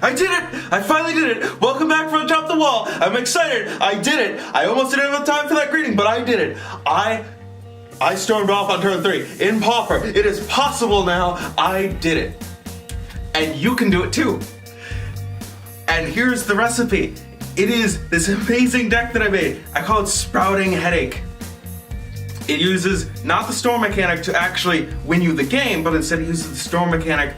I did it! I finally did it! Welcome back from atop the wall! I'm excited! I did it! I almost didn't have time for that greeting, but I did it! I stormed off on turn 3 in Pauper. It is possible now. I did it. And you can do it too. And here's the recipe. It is this amazing deck that I made. I call it Sprouting Headache. It uses not the storm mechanic to actually win you the game, but instead it uses the storm mechanic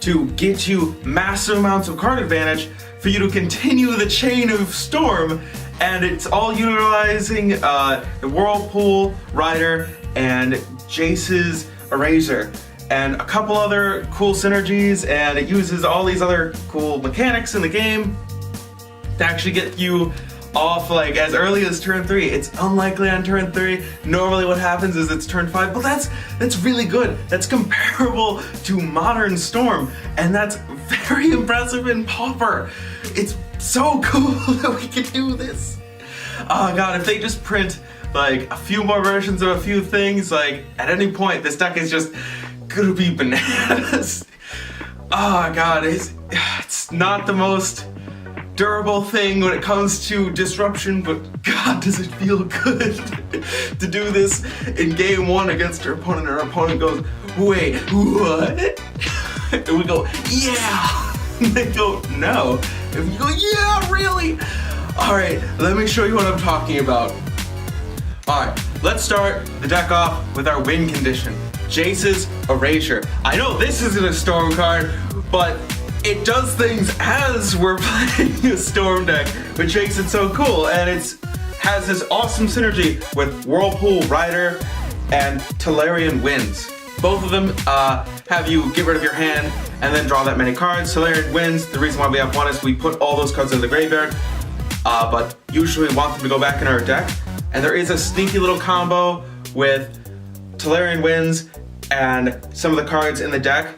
to get you massive amounts of card advantage for you to continue the chain of storm. And it's all utilizing the Whirlpool Rider and Jace's Eraser and a couple other cool synergies, and it uses all these other cool mechanics in the game to actually get you off like as early as turn 3. It's unlikely on turn 3. Normally what happens is it's turn 5, but that's really good. That's comparable to Modern Storm, and that's very impressive in Pauper. It's so cool that we can do this. Oh god, if they just print like a few more versions of a few things, like at any point this deck is just gonna be bananas. Oh god, it's not the most durable thing when it comes to disruption, but god does it feel good to do this in game 1 against our opponent, and our opponent goes, wait, what? And we go, yeah! And they go, no. And we go, yeah, really? Alright, let me show you what I'm talking about. Alright, let's start the deck off with our win condition. Jace's Erasure. I know this isn't a storm card, but it does things as we're playing a storm deck, which makes it so cool, and it has this awesome synergy with Whirlpool Rider and Tolarian Winds. Both of them have you get rid of your hand and then draw that many cards. Tolarian Winds, the reason why we have one is we put all those cards in the graveyard, but usually we want them to go back in our deck. And there is a sneaky little combo with Tolarian Winds and some of the cards in the deck,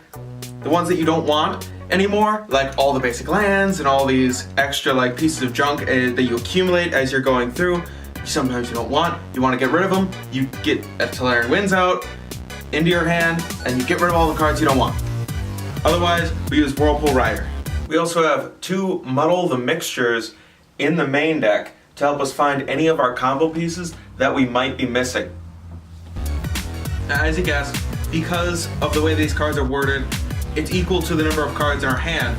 the ones that you don't want anymore, like all the basic lands and all these extra like pieces of junk that you accumulate as you're going through. Sometimes you don't want, you want to get rid of them, you get a Tolarian Winds out into your hand and you get rid of all the cards you don't want. Otherwise, we use Whirlpool Rider. We also have 2 Muddle the Mixtures in the main deck to help us find any of our combo pieces that we might be missing. Now, as you guessed, because of the way these cards are worded, it's equal to the number of cards in our hand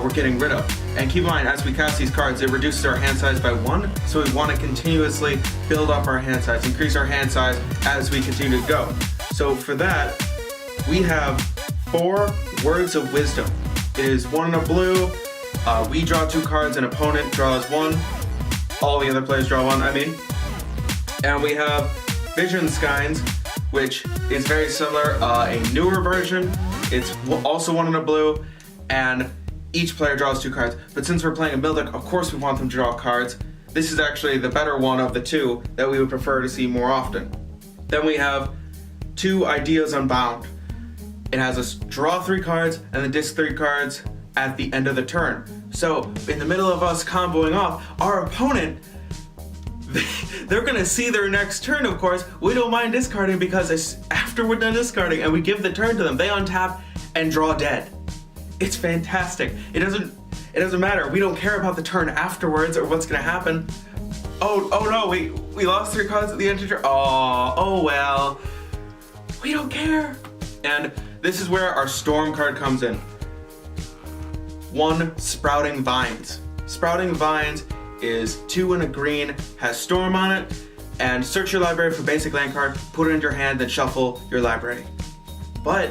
we're getting rid of. And keep in mind, as we cast these cards, it reduces our hand size by 1, so we want to continuously build up our hand size, increase our hand size as we continue to go. So for that, we have 4 Words of Wisdom. It is 1 in a blue, we draw 2 cards, an opponent draws 1, all the other players draw 1, and we have Vision Skines, which is very similar, a newer version. It's also 1 in a blue, and each player draws 2 cards. But since we're playing a mill deck, of course we want them to draw cards. This is actually the better one of the 2 that we would prefer to see more often. Then we have 2 Ideas Unbound. It has us draw 3 cards and then disc 3 cards at the end of the turn. So in the middle of us comboing off, our opponent, they're gonna see their next turn, of course. We don't mind discarding because after we're done discarding and we give the turn to them, they untap and draw dead. It's fantastic. It doesn't matter. We don't care about the turn afterwards or what's gonna happen. Oh no, we lost 3 cards at the end of the turn. Oh well. We don't care. And this is where our Storm card comes in. 1 Sprouting Vines. Sprouting Vines is 2 in a green, has Storm on it, and search your library for basic land card, put it into your hand, then shuffle your library. But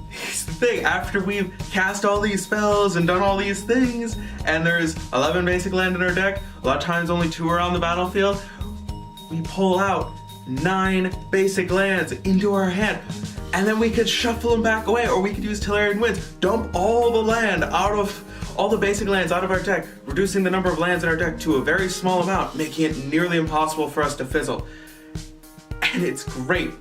here's the thing, after we've cast all these spells and done all these things, and there's 11 basic land in our deck, a lot of times only 2 are on the battlefield, we pull out 9 basic lands into our hand. And then we could shuffle them back away, or we could use Tolarian Winds, dump all the land out of, all the basic lands out of our deck, reducing the number of lands in our deck to a very small amount, making it nearly impossible for us to fizzle. And it's great.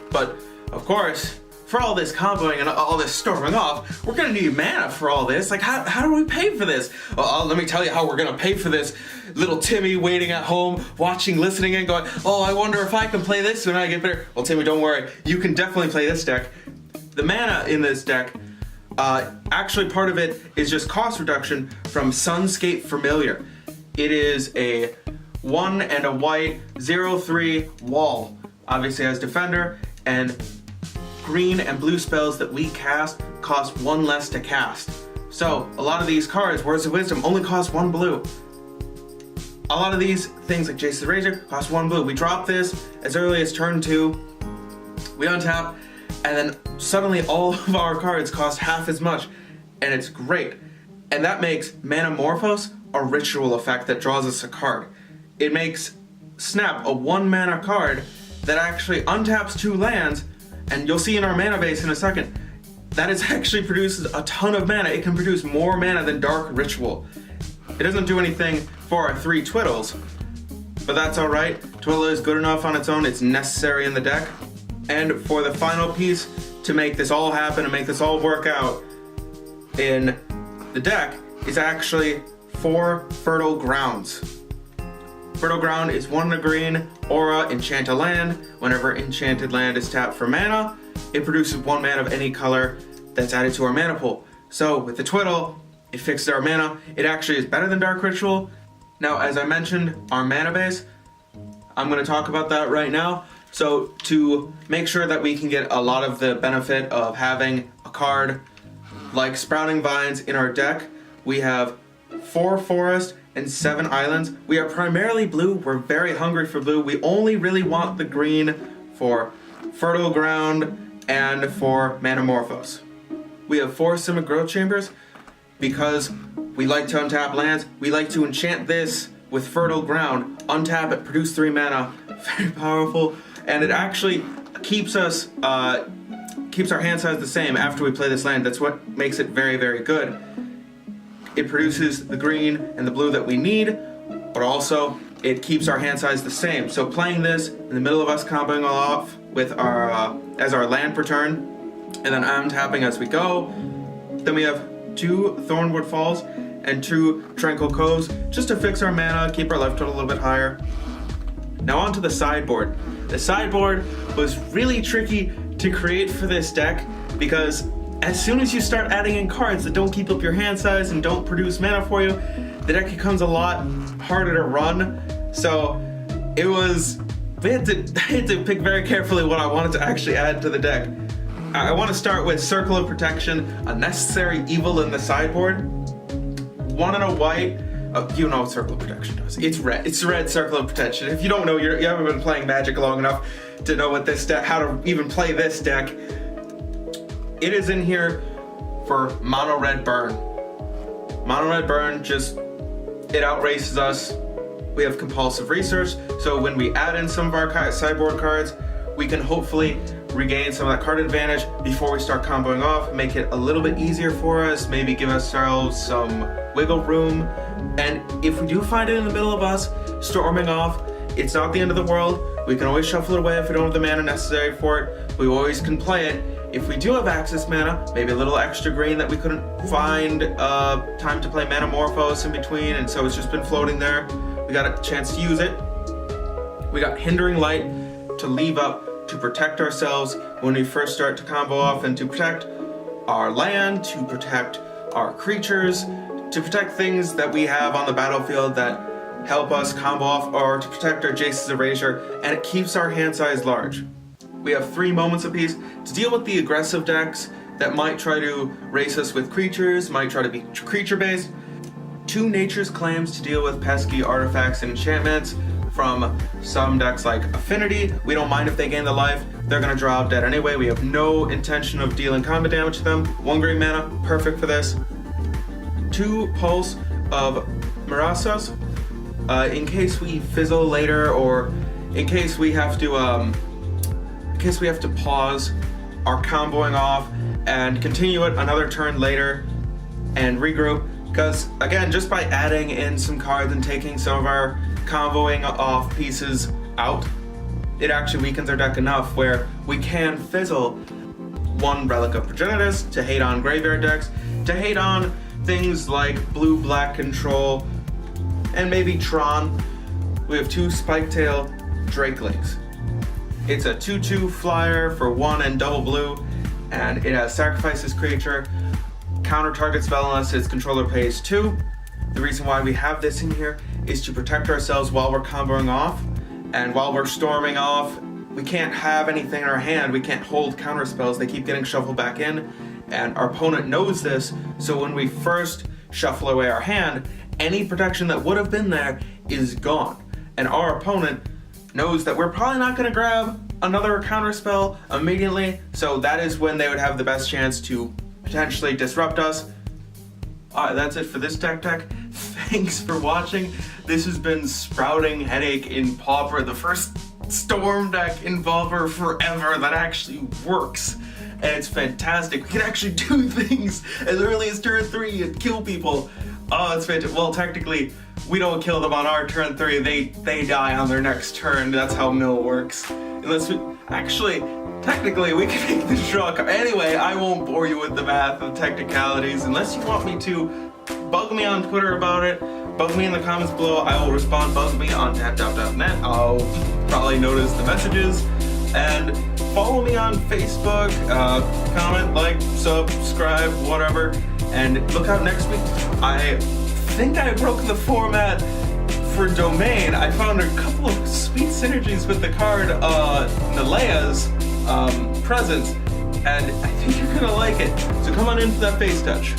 But, of course, for all this comboing and all this storming off, we're gonna need mana for all this. Like, how do we pay for this? Well, let me tell you how we're gonna pay for this. Little Timmy waiting at home, watching, listening, and going, oh, I wonder if I can play this when I get better. Well, Timmy, don't worry. You can definitely play this deck. The mana in this deck Actually, part of it is just cost reduction from Sunscape Familiar. It is a 1 and a white 0/3 wall. Obviously has Defender, and green and blue spells that we cast cost 1 less to cast. So a lot of these cards, Words of Wisdom, only cost 1 blue. A lot of these things like Jace's Razor cost 1 blue. We drop this as early as turn 2, we untap, and then suddenly all of our cards cost half as much, and it's great. And that makes Manamorphose a ritual effect that draws us a card. It makes Snap a 1 mana card that actually untaps 2 lands, and you'll see in our mana base in a second, that it actually produces a ton of mana. It can produce more mana than Dark Ritual. It doesn't do anything for our 3 Twiddles, but that's alright. Twiddle is good enough on its own, it's necessary in the deck. And for the final piece to make this all happen and make this all work out in the deck is actually 4 Fertile Grounds. Fertile Ground is 1 and a green, aura, enchant a land. Whenever enchanted land is tapped for mana, it produces 1 mana of any color that's added to our mana pool. So with the Twiddle, it fixes our mana. It actually is better than Dark Ritual. Now, as I mentioned, our mana base, I'm going to talk about that right now. So to make sure that we can get a lot of the benefit of having a card like Sprouting Vines in our deck, we have 4 forest and 7 islands. We are primarily blue. We're very hungry for blue. We only really want the green for Fertile Ground and for Manamorphose. We have 4 Simic Growth Chambers because we like to untap lands. We like to enchant this with Fertile Ground, untap it, produce 3 mana. Very powerful, and it actually keeps us keeps our hand size the same after we play this land. That's what makes it very, very good. It produces the green and the blue that we need, but also it keeps our hand size the same. So playing this in the middle of us comboing all off with our as our land per turn, and then untapping as we go. Then we have 2 Thornwood Falls and 2 Tranquil Coves just to fix our mana, keep our life total a little bit higher. Now onto the sideboard. The sideboard was really tricky to create for this deck because as soon as you start adding in cards that don't keep up your hand size and don't produce mana for you, the deck becomes a lot harder to run. So I had to pick very carefully what I wanted to actually add to the deck. I want to start with Circle of Protection, a necessary evil in the sideboard. 1 and a white. You know what Circle of Protection does. It's red. It's red Circle of Protection. If you don't know, you haven't been playing Magic long enough to know what this deck, how to even play this deck. It is in here for Mono Red Burn. Mono Red Burn just, it outraces us. We have Compulsive Research, so when we add in some of our sideboard cards, we can hopefully regain some of that card advantage before we start comboing off, make it a little bit easier for us, maybe give ourselves some wiggle room. And if we do find it in the middle of us storming off, it's not the end of the world. We can always shuffle it away if we don't have the mana necessary for it. We always can play it. If we do have access mana, maybe a little extra green that we couldn't find time to play Manamorphose in between, and so it's just been floating there, we got a chance to use it. We got Hindering Light to leave up to protect ourselves when we first start to combo off, and to protect our land, to protect our creatures, to protect things that we have on the battlefield that help us combo off, or to protect our Jace's Erasure, and it keeps our hand size large. We have 3 Moments apiece to deal with the aggressive decks that might try to race us with creatures, might try to be creature-based. 2 Nature's Claims to deal with pesky artifacts and enchantments from some decks like Affinity. We don't mind if they gain the life, they're gonna draw out dead anyway. We have no intention of dealing combat damage to them. 1 green mana, perfect for this. 2 Pulse of Mirasos, in case we fizzle later, or in case we have to pause our comboing off and continue it another turn later and regroup. Because again, just by adding in some cards and taking some of our comboing off pieces out, it actually weakens our deck enough where we can fizzle 1 Relic of Progenitus to hate on graveyard decks, to hate on things like blue-black control, and maybe Tron. We have 2 Spiketail Drakelings. It's a 2/2 flyer for 1 and double blue, and it has sacrifice this creature. counter target spell unless its controller pays 2. The reason why we have this in here is to protect ourselves while we're comboing off, and while we're storming off, we can't have anything in our hand, we can't hold counter spells, they keep getting shuffled back in, and our opponent knows this, so when we first shuffle away our hand, any protection that would have been there is gone. And our opponent knows that we're probably not going to grab another counter spell immediately, so that is when they would have the best chance to potentially disrupt us. Alright, that's it for this Decktech. Thanks for watching. This has been Sprouting Headache in Pauper, the first Storm deck in Pauper forever that actually works. And it's fantastic. We can actually do things as early as turn 3 and kill people. Oh, it's fantastic. Well, technically, we don't kill them on our turn 3. They die on their next turn. That's how mill works. Unless we... Actually, technically, we can make the draw card. Anyway, I won't bore you with the math and technicalities. Unless you want me to, bug me on Twitter about it. Bug me in the comments below. I will respond. Bug me on dettech.net. I'll probably notice the messages. And follow me on Facebook. Comment, like, subscribe, whatever. And look out next week. I think I broke the format for Domain. I found a couple of sweet synergies with the card Nalea's Presence, and I think you're gonna like it. So come on in for that face touch.